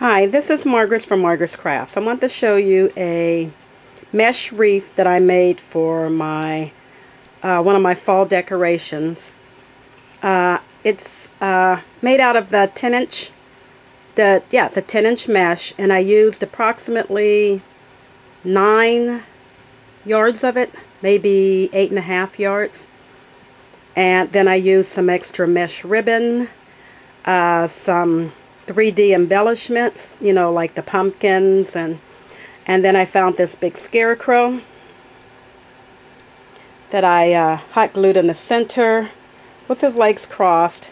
Hi, this is Margaret from Margaret's Crafts. I want to show you a mesh wreath that I made for my one of my fall decorations. It's made out of the 10-inch the 10-inch mesh, and I used approximately 9 yards of it, maybe 8.5 yards. And then I used some extra mesh ribbon, some 3D embellishments, you know, like the pumpkins, and then I found this big scarecrow that I hot glued in the center with his legs crossed.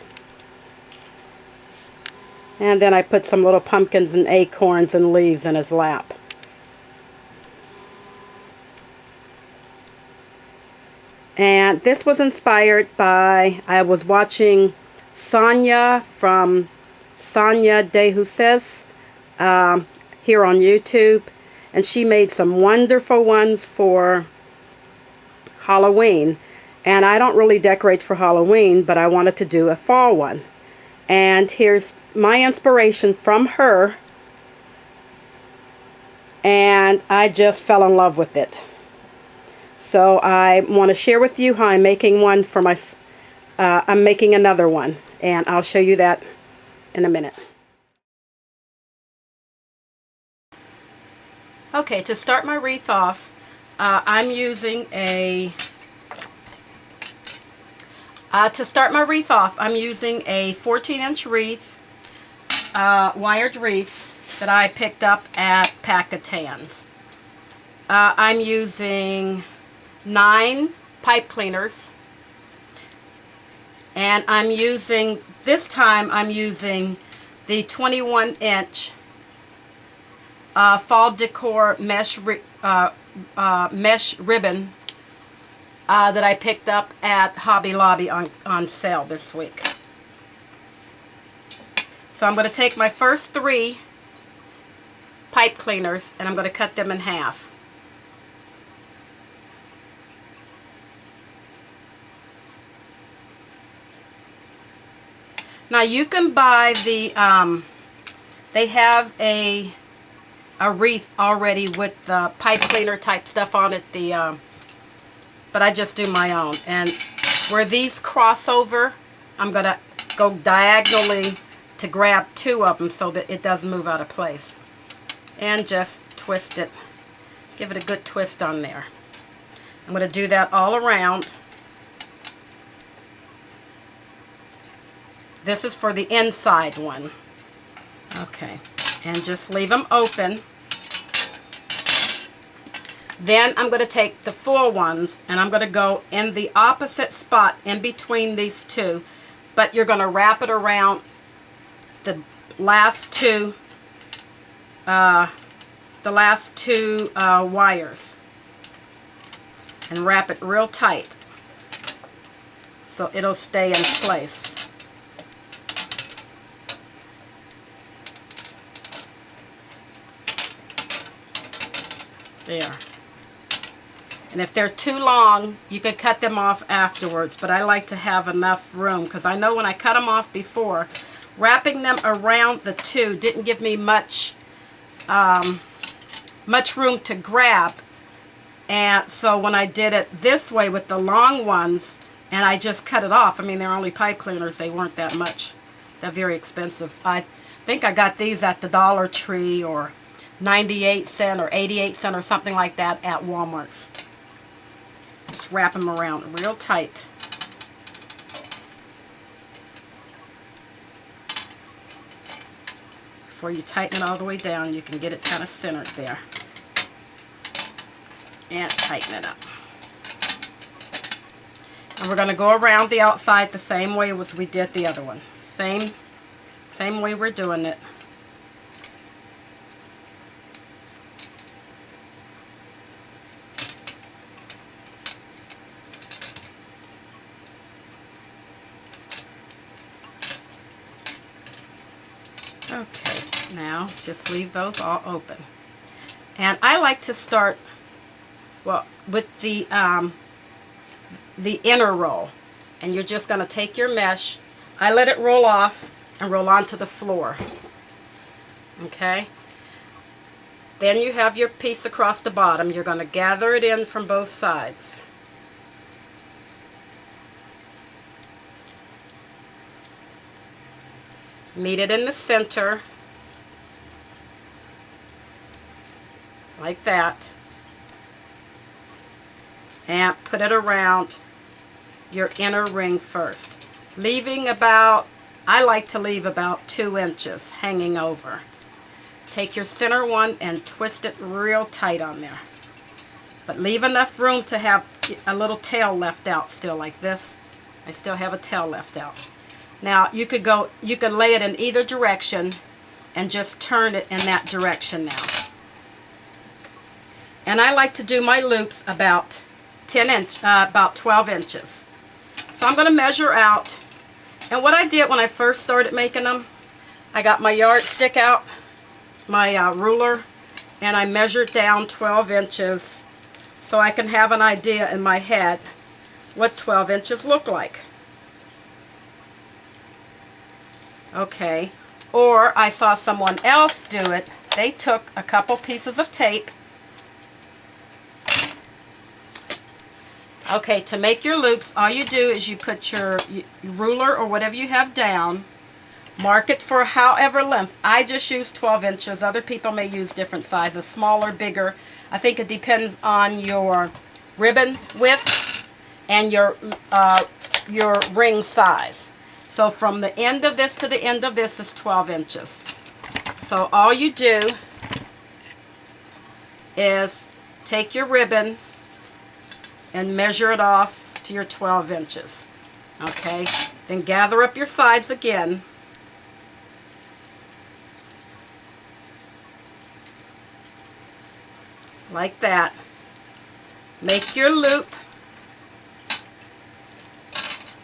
And then I put some little pumpkins and acorns and leaves in his lap. And this was inspired by, I was watching Sonia from Sonia De Jesus here on YouTube, and she made some wonderful ones for Halloween. And I don't really decorate for Halloween, but I wanted to do a fall one. And here's my inspiration from her, and I just fell in love with it. So I want to share with you how I'm making one for my, I'm making another one, and I'll show you that in a minute. Okay, to start my wreath off, I'm using a 14-inch wreath, wired wreath that I picked up at Pack-A-Tans. I'm using 9 pipe cleaners, and this time I'm using the 21-inch fall decor mesh ribbon that I picked up at Hobby Lobby on sale this week. So I'm going to take my first 3 pipe cleaners and I'm going to cut them in half. Now you can buy the, they have a wreath already with the pipe cleaner type stuff on it, but I just do my own. And where these cross over, I'm going to go diagonally to grab 2 of them so that it doesn't move out of place. And just twist it. Give it a good twist on there. I'm going to do that all around. This is for the inside one. Okay, and just leave them open. Then I'm going to take the full ones and I'm going to go in the opposite spot in between these 2, but you're going to wrap it around the last 2 wires and wrap it real tight so it'll stay in place. There. And if they're too long, you can cut them off afterwards, but I like to have enough room because I know when I cut them off before, wrapping them around the 2 didn't give me much room to grab. And so when I did it this way with the long ones and I just cut it off, I mean, they're only pipe cleaners, they weren't that much, they're very expensive. I think I got these at the Dollar Tree or 98-cent or 88-cent or something like that at Walmart's. Just wrap them around real tight. Before you tighten it all the way down, you can get it kind of centered there. And tighten it up. And we're going to go around the outside the same way as we did the other one. Same way we're doing it. Okay, now just leave those all open. And I like to start, well, with the inner roll. And you're just going to take your mesh. I let it roll off and roll onto the floor. Okay? Then you have your piece across the bottom. You're going to gather it in from both sides. Meet it in the center, like that, and put it around your inner ring first, leaving about, I like to leave about 2 inches hanging over. Take your center one and twist it real tight on there, but leave enough room to have a little tail left out still, like this. I still have a tail left out. Now you could lay it in either direction and just turn it in that direction now. And I like to do my loops about 12 inches. So I'm going to measure out. And what I did when I first started making them, I got my yardstick out, my ruler, and I measured down 12 inches so I can have an idea in my head what 12 inches look like. Okay, or I saw someone else do it. They took a couple pieces of tape. Okay, to make your loops, all you do is you put your ruler or whatever you have down, mark it for however length. I just use 12 inches. Other people may use different sizes, smaller, bigger. I think it depends on your ribbon width and your ring size. So from the end of this to the end of this is 12 inches. So all you do is take your ribbon and measure it off to your 12 inches. Okay, then gather up your sides again. Like that. Make your loop.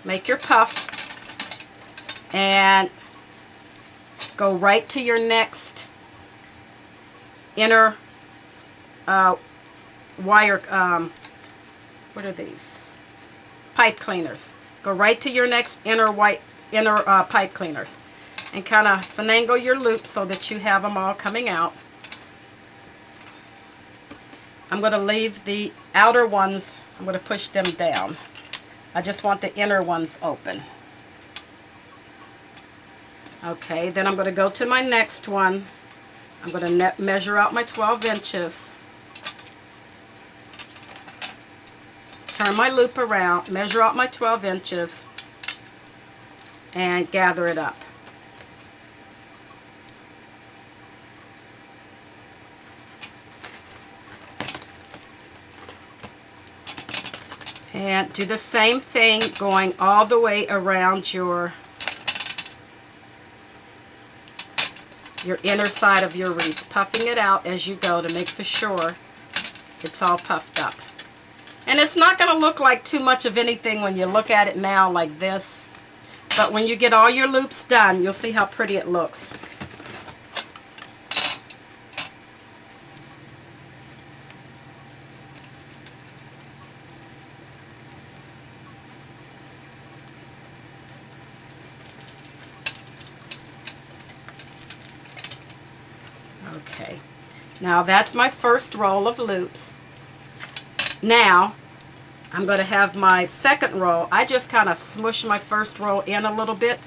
Make your puff. And go right to your next inner wire, what are these? Pipe cleaners. Go right to your next inner pipe cleaners and kind of finagle your loop so that you have them all coming out. I'm going to leave the outer ones, I'm going to push them down. I just want the inner ones open. Okay, then I'm going to go to my next one. I'm going to measure out my 12 inches. Turn my loop around, measure out my 12 inches, and gather it up. And do the same thing going all the way around your inner side of your wreath, puffing it out as you go to make for sure it's all puffed up. And it's not going to look like too much of anything when you look at it now like this, but when you get all your loops done, you'll see how pretty it looks. Okay, now that's my first roll of loops. Now I'm going to have my second roll. I just kind of smush my first roll in a little bit.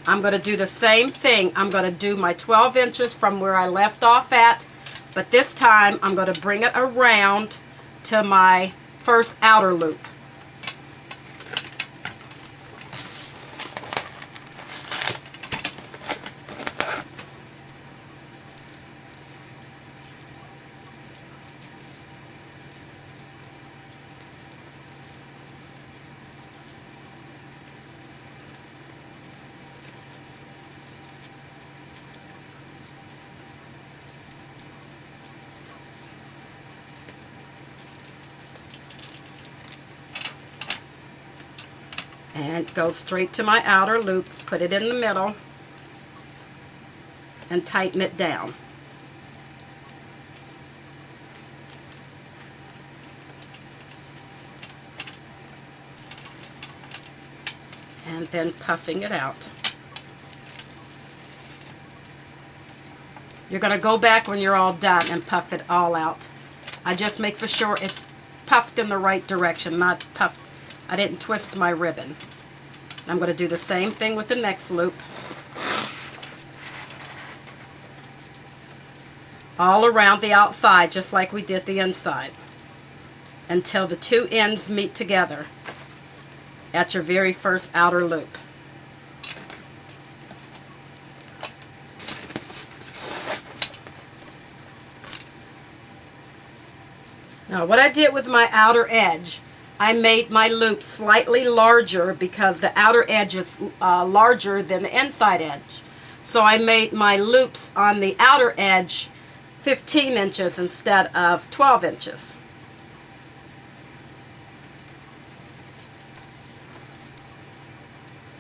I'm going to do the same thing. I'm going to do my 12 inches from where I left off at, but this time I'm going to bring it around to my first outer loop. And go straight to my outer loop, put it in the middle, and tighten it down. And then puffing it out. You're going to go back when you're all done and puff it all out. I just make for sure it's puffed in the right direction, not puffed. I didn't twist my ribbon. I'm going to do the same thing with the next loop. All around the outside, just like we did the inside, until the two ends meet together at your very first outer loop. Now what I did with my outer edge, I made my loop slightly larger because the outer edge is larger than the inside edge. So I made my loops on the outer edge 15 inches instead of 12 inches.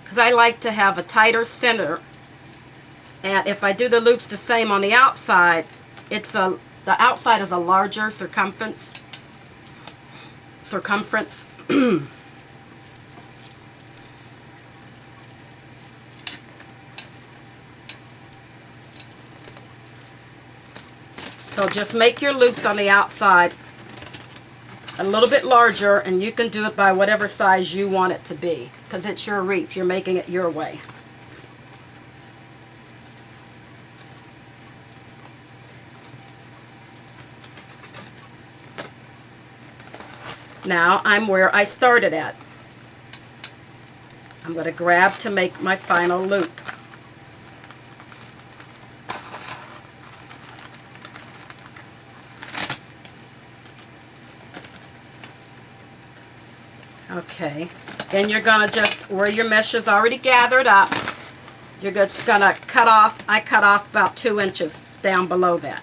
Because I like to have a tighter center, and if I do the loops the same on the outside, the outside is a larger circumference. So just make your loops on the outside a little bit larger, and you can do it by whatever size you want it to be, because it's your wreath. You're making it your way. Now I'm where I started at. I'm going to grab to make my final loop. Okay, then you're going to just, where your mesh is already gathered up, you're just going to cut off, I cut off about 2 inches down below that.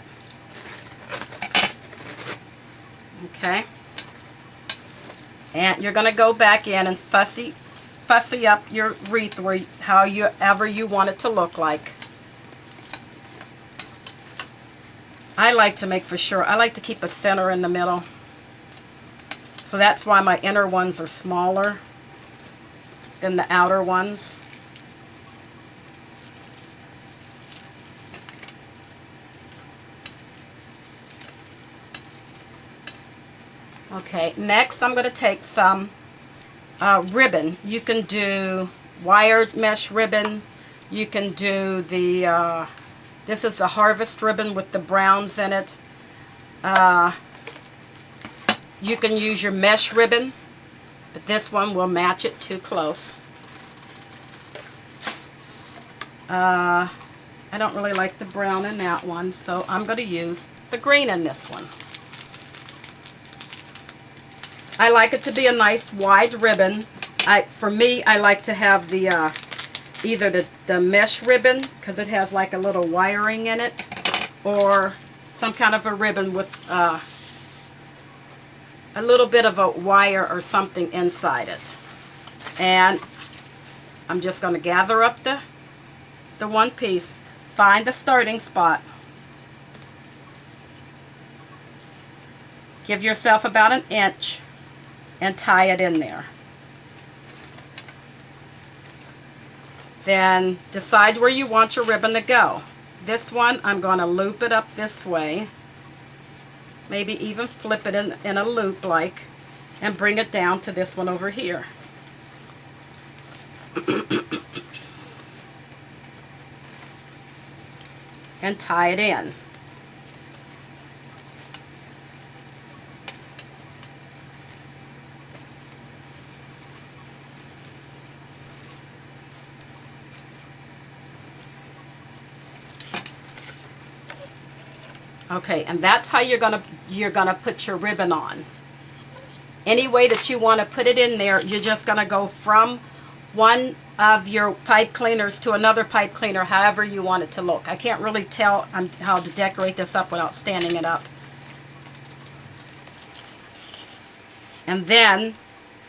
Okay, and you're going to go back in and fussy up your wreath however you want it to look like. I like to make for sure, I like to keep a center in the middle. So that's why my inner ones are smaller than the outer ones. Okay, next I'm going to take some ribbon. You can do wired mesh ribbon. You can do the, this is the harvest ribbon with the browns in it. You can use your mesh ribbon, but this one will match it too close. I don't really like the brown in that one, so I'm going to use the green in this one. I like it to be a nice wide ribbon. For me, I like to have the either the mesh ribbon, because it has like a little wiring in it, or some kind of a ribbon with a little bit of a wire or something inside it. And I'm just going to gather up the one piece, find the starting spot, give yourself about 1 inch, and tie it in there. Then decide where you want your ribbon to go. This one, I'm going to loop it up this way, maybe even flip it in a loop like, and bring it down to this one over here. And tie it in. Okay, and that's how you're gonna put your ribbon on. Any way that you want to put it in there, you're just gonna go from one of your pipe cleaners to another pipe cleaner, however you want it to look. I can't really tell how to decorate this up without standing it up. And then,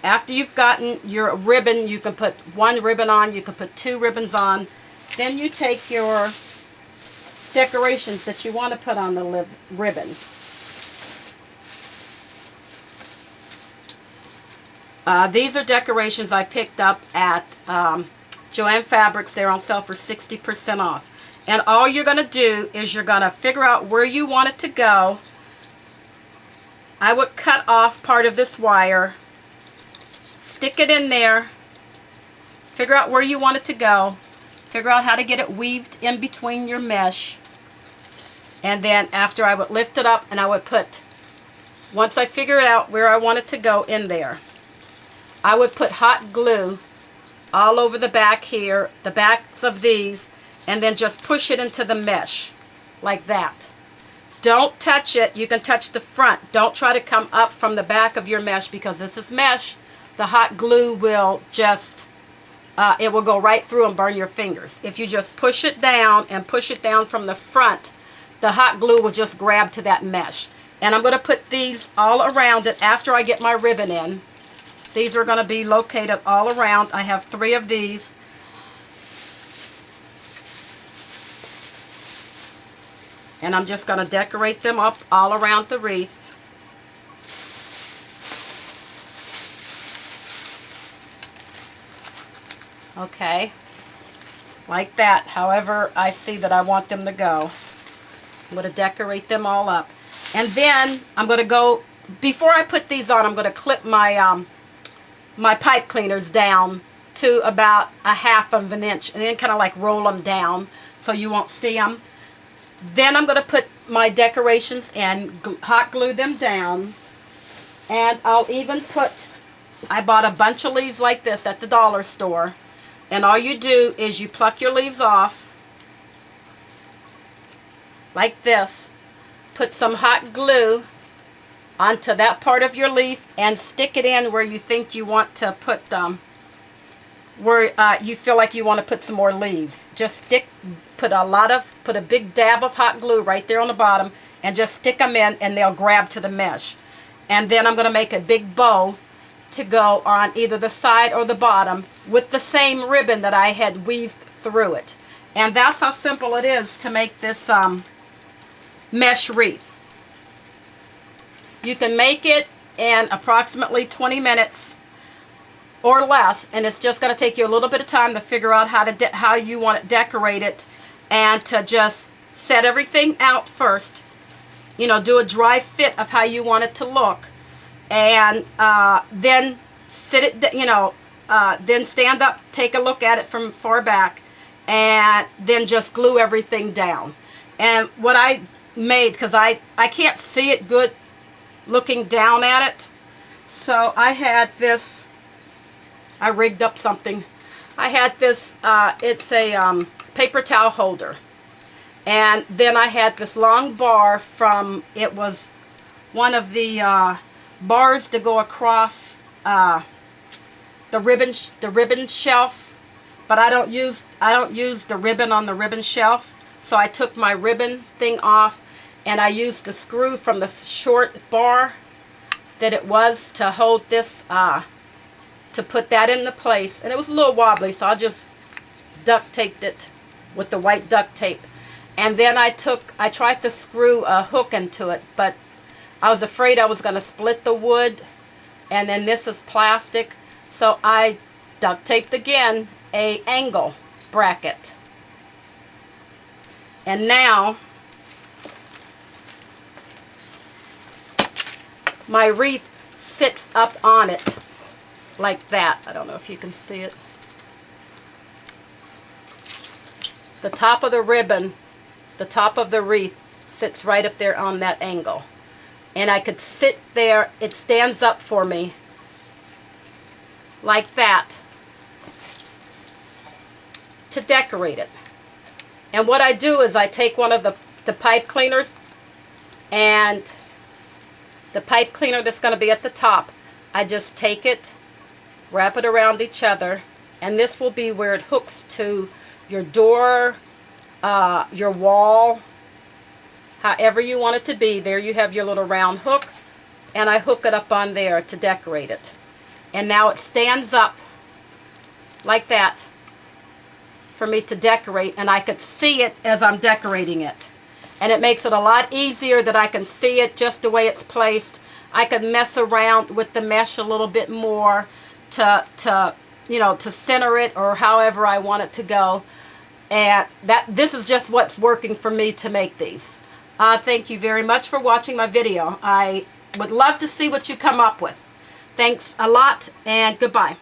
after you've gotten your ribbon, you can put 1 ribbon on, you can put 2 ribbons on. Then you take your decorations that you want to put on the ribbon. These are decorations I picked up at Joann Fabrics. They're on sale for 60% off. And all you're going to do is you're going to figure out where you want it to go. I would cut off part of this wire, stick it in there, figure out where you want it to go, figure out how to get it weaved in between your mesh, and then after I would lift it up and I would put, once I figure out where I want it to go in there, I would put hot glue all over the back here, the backs of these, and then just push it into the mesh like that. Don't touch it. You can touch the front. Don't try to come up from the back of your mesh, because this is mesh. The hot glue will just, it will go right through and burn your fingers. If you just push it down and push it down from the front, the hot glue will just grab to that mesh. And I'm going to put these all around it after I get my ribbon in. These are going to be located all around. I have 3 of these. And I'm just going to decorate them up all around the wreath. Okay, like that, however I see that I want them to go. I'm going to decorate them all up. And then I'm going to go, before I put these on, I'm going to clip my my pipe cleaners down to about 1/2 of an inch, and then kind of like roll them down so you won't see them. Then I'm going to put my decorations and hot glue them down. And I'll even put, I bought a bunch of leaves like this at the dollar store. And all you do is you pluck your leaves off like this. Put some hot glue onto that part of your leaf and stick it in where you think you want to put where you feel like you want to put some more leaves. Just put a big dab of hot glue right there on the bottom and just stick them in, and they'll grab to the mesh. And then I'm going to make a big bow to go on either the side or the bottom with the same ribbon that I had weaved through it. And that's how simple it is to make this mesh wreath. You can make it in approximately 20 minutes or less, and it's just going to take you a little bit of time to figure out how you want it decorated, and to just set everything out first. You know, do a dry fit of how you want it to look, and then then stand up, take a look at it from far back, and then just glue everything down. And what I made, because I can't see it good looking down at it, so I had this, I rigged up something. I had this, it's a paper towel holder. And then I had this long bar from, it was one of the bars to go across the ribbon shelf, but I don't use the ribbon on the ribbon shelf. So I took my ribbon thing off, and I used the screw from the short bar that it was to hold this, to put that into place. And it was a little wobbly, so I just duct taped it with the white duct tape. And then I tried to screw a hook into it, but I was afraid I was going to split the wood, and then this is plastic, so I duct taped again a angle bracket. And now my wreath sits up on it like that. I don't know if you can see it. The top of the ribbon, the top of the wreath sits right up there on that angle. And I could sit there, it stands up for me like that to decorate it. And what I do is I take one of the pipe cleaners, and the pipe cleaner that's going to be at the top, I just take it, wrap it around each other, and this will be where it hooks to your door, your wall, however you want it to be. There you have your little round hook, and I hook it up on there to decorate it. And now it stands up like that for me to decorate, and I could see it as I'm decorating it. And it makes it a lot easier that I can see it just the way it's placed. I could mess around with the mesh a little bit more to center it or however I want it to go. And this is just what's working for me to make these. Thank you very much for watching my video. I would love to see what you come up with. Thanks a lot, and goodbye.